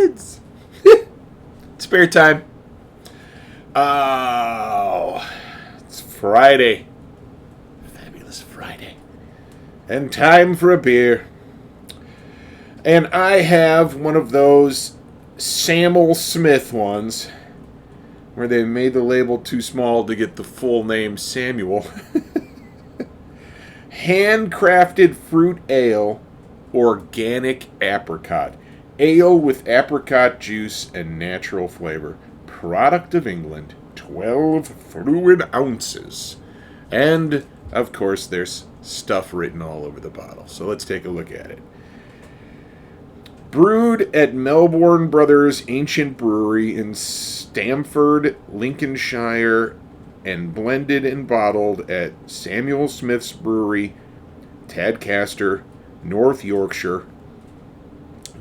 kids. Spare time. Oh, it's Friday. Fabulous Friday. And time for a beer. And I have one of those Samuel Smith ones where they made the label too small to get the full name Samuel. Handcrafted fruit ale, organic apricot. Ale with apricot juice and natural flavor. Product of England, 12 fluid ounces. And, of course, there's stuff written all over the bottle. So let's take a look at it. Brewed at Melbourne Brothers Ancient Brewery in Stamford, Lincolnshire, and blended and bottled at Samuel Smith's Brewery, Tadcaster, North Yorkshire.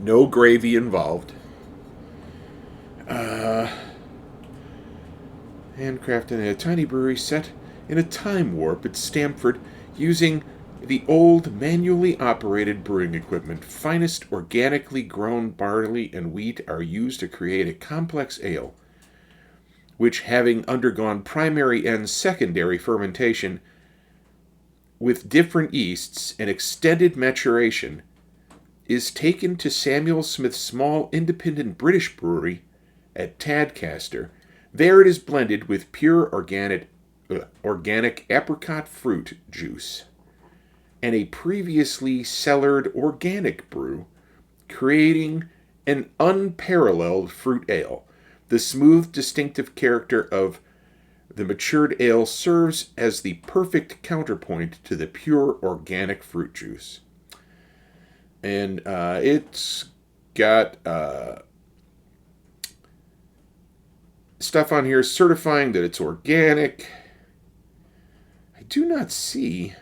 No gravy involved. Handcrafted in a tiny brewery set in a time warp at Stamford using the old manually operated brewing equipment. Finest organically grown barley and wheat are used to create a complex ale, which, having undergone primary and secondary fermentation with different yeasts and extended maturation, is taken to Samuel Smith's small independent British brewery at Tadcaster. There it is blended with pure organic apricot fruit juice and a previously cellared organic brew, creating an unparalleled fruit ale. The smooth, distinctive character of the matured ale serves as the perfect counterpoint to the pure organic fruit juice. And it's got stuff on here certifying that it's organic. I do not see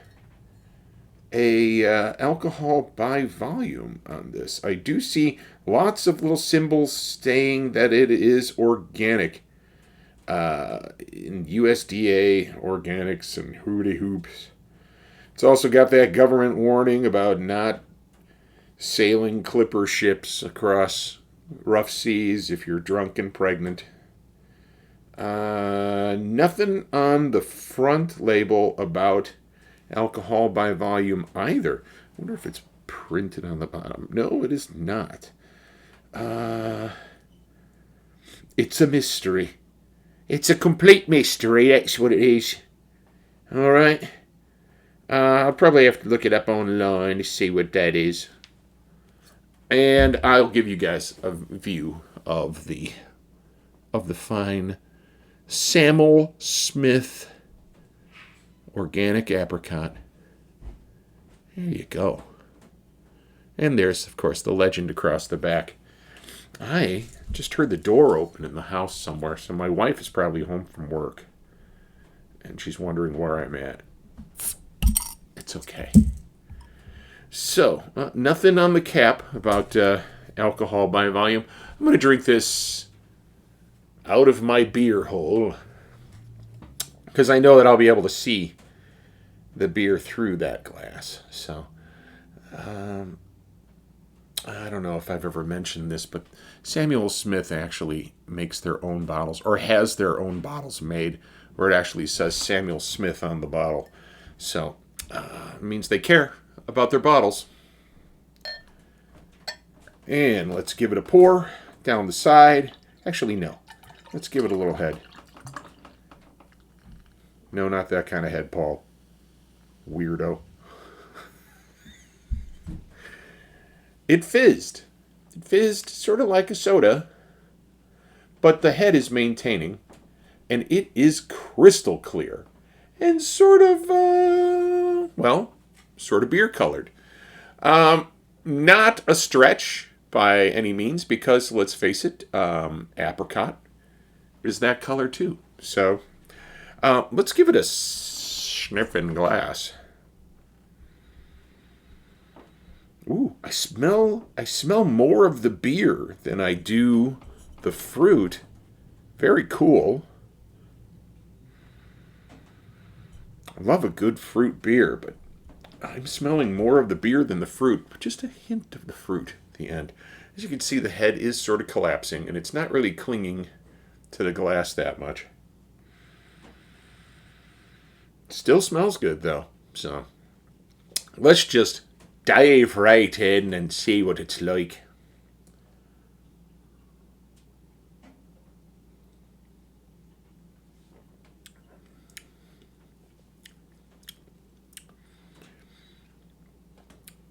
a alcohol by volume on this. I do see lots of little symbols saying that it is organic. In USDA organics and hooty hoops. It's also got that government warning about not sailing clipper ships across rough seas if you're drunk and pregnant. Nothing on the front label about alcohol by volume either. I wonder if it's printed on the bottom. No, it is not. It's a mystery. It's a complete mystery, that's what it is. Alright. I'll probably have to look it up online to see what that is. And I'll give you guys a view of the fine Samuel Smith organic apricot. There you go. And there's, of course, the legend across the back. I just heard the door open in the house somewhere, so my wife is probably home from work. And she's wondering where I'm at. It's okay. So, nothing on the cap about alcohol by volume. I'm going to drink this out of my beer hole, because I know that I'll be able to see the beer through that glass. So, I don't know if I've ever mentioned this, but Samuel Smith actually makes their own bottles, or has their own bottles made, where it actually says Samuel Smith on the bottle. So, it means they care about their bottles. And let's give it a pour down the side. Actually, no. Let's give it a little head. No, not that kind of head, Paul. Weirdo. It fizzed. It fizzed sort of like a soda, but the head is maintaining, and it is crystal clear and sort of, sort of beer colored. Not a stretch by any means, because let's face it, apricot is that color too. So let's give it a sniffing glass. Ooh, I smell more of the beer than I do the fruit. Very cool. I love a good fruit beer, but I'm smelling more of the beer than the fruit. Just a hint of the fruit at the end. As you can see, the head is sort of collapsing, and it's not really clinging to the glass that much. Still smells good, though. So let's just dive right in and see what it's like.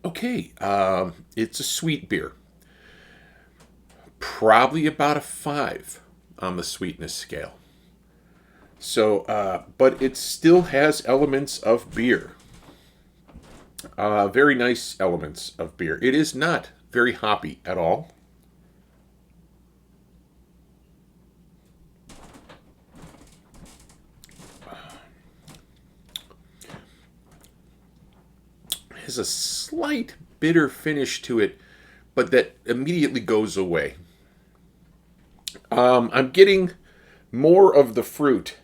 Okay, it's a sweet beer. Probably about a 5 on the sweetness scale. So, but it still has elements of beer. Very nice elements of beer. It is not very hoppy at all. It has a slight bitter finish to it, but that immediately goes away. I'm getting more of the fruit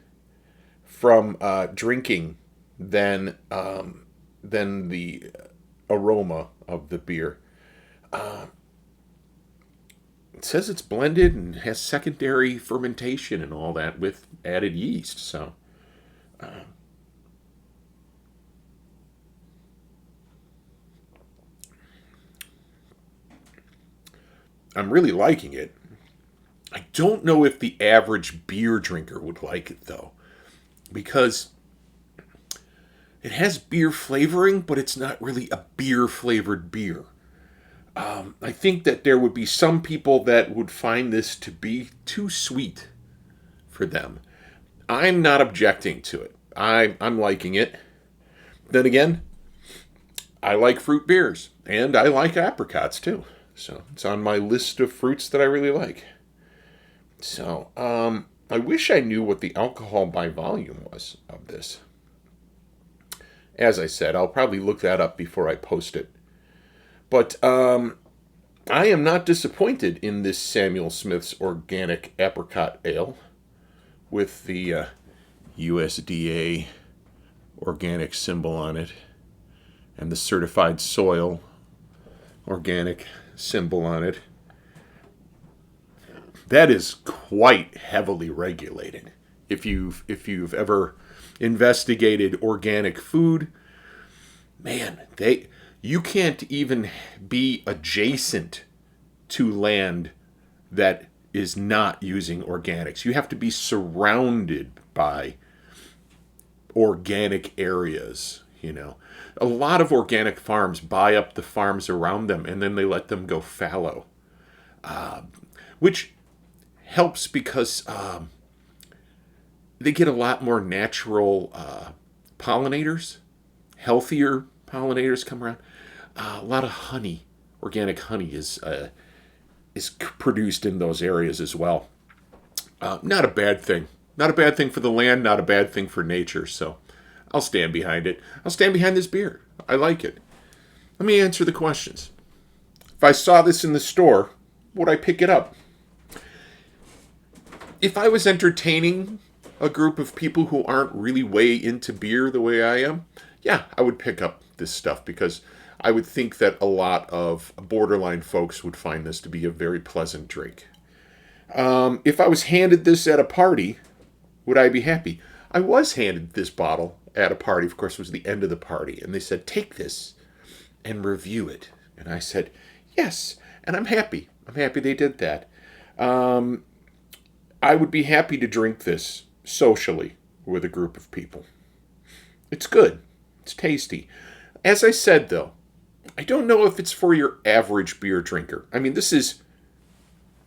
from drinking than the aroma of the beer. It says it's blended and has secondary fermentation and all that with added yeast. So I'm really liking it. I don't know if the average beer drinker would like it though, because it has beer flavoring, but it's not really a beer flavored beer. I think that there would be some people that would find this to be too sweet for them. I'm not objecting to it. I'm liking it. Then again, I like fruit beers, and I like apricots too. So it's on my list of fruits that I really like. So I wish I knew what the alcohol by volume was of this. As I said, I'll probably look that up before I post it. But I am not disappointed in this Samuel Smith's Organic Apricot Ale with the USDA organic symbol on it and the certified soil organic symbol on it. That is quite heavily regulated. If you've ever investigated organic food, man, you can't even be adjacent to land that is not using organics. You have to be surrounded by organic areas, you know. A lot of organic farms buy up the farms around them and then they let them go fallow, which helps because they get a lot more natural pollinators, healthier pollinators come around. A lot of honey, organic honey, is produced in those areas as well. Not a bad thing. Not a bad thing for the land. Not a bad thing for nature. So I'll stand behind it. I'll stand behind this beer. I like it. Let me answer the questions. If I saw this in the store, would I pick it up? If I was entertaining a group of people who aren't really way into beer the way I am, yeah, I would pick up this stuff because I would think that a lot of borderline folks would find this to be a very pleasant drink. If I was handed this at a party, would I be happy? I was handed this bottle at a party. Of course, it was the end of the party. And they said, take this and review it. And I said, yes. And I'm happy. I'm happy they did that. I would be happy to drink this socially with a group of people. It's good. It's tasty. As I said, though, I don't know if it's for your average beer drinker. I mean, this is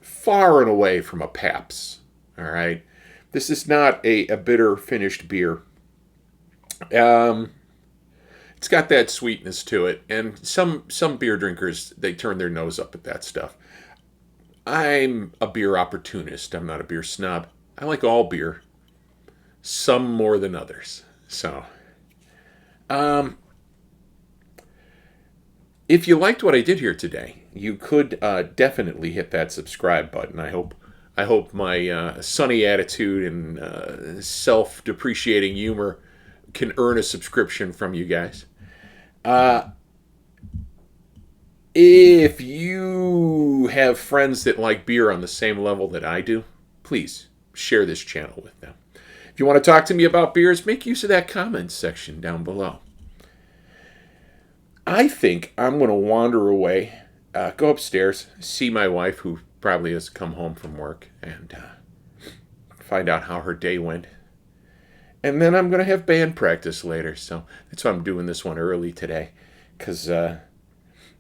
far and away from a Pabst. All right? This is not a bitter finished beer. It's got that sweetness to it, and some beer drinkers, they turn their nose up at that stuff. I'm a beer opportunist. I'm not a beer snob. I like all beer, some more than others. So, if you liked what I did here today, you could definitely hit that subscribe button. I hope my sunny attitude and self-depreciating humor can earn a subscription from you guys. If you have friends that like beer on the same level that I do, please share this channel with them. If you want to talk to me about beers, make use of that comments section down below. I think I'm going to wander away, go upstairs, see my wife, who probably has come home from work, and find out how her day went. And then I'm going to have band practice later, so that's why I'm doing this one early today, because I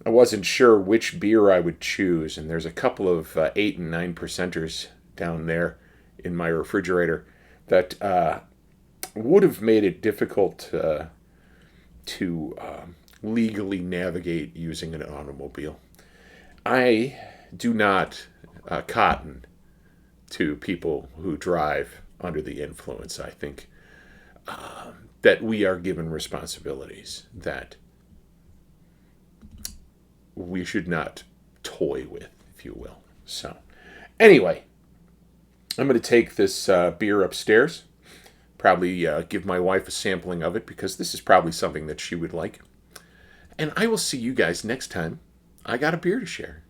wasn't sure which beer I would choose, and there's a couple of 8 and 9 percenters down there in my refrigerator that would have made it difficult to legally navigate using an automobile. I do not cotton to people who drive under the influence. I think that we are given responsibilities that we should not toy with, if you will. So, anyway, I'm going to take this beer upstairs. Probably give my wife a sampling of it because this is probably something that she would like. And I will see you guys next time I got a beer to share.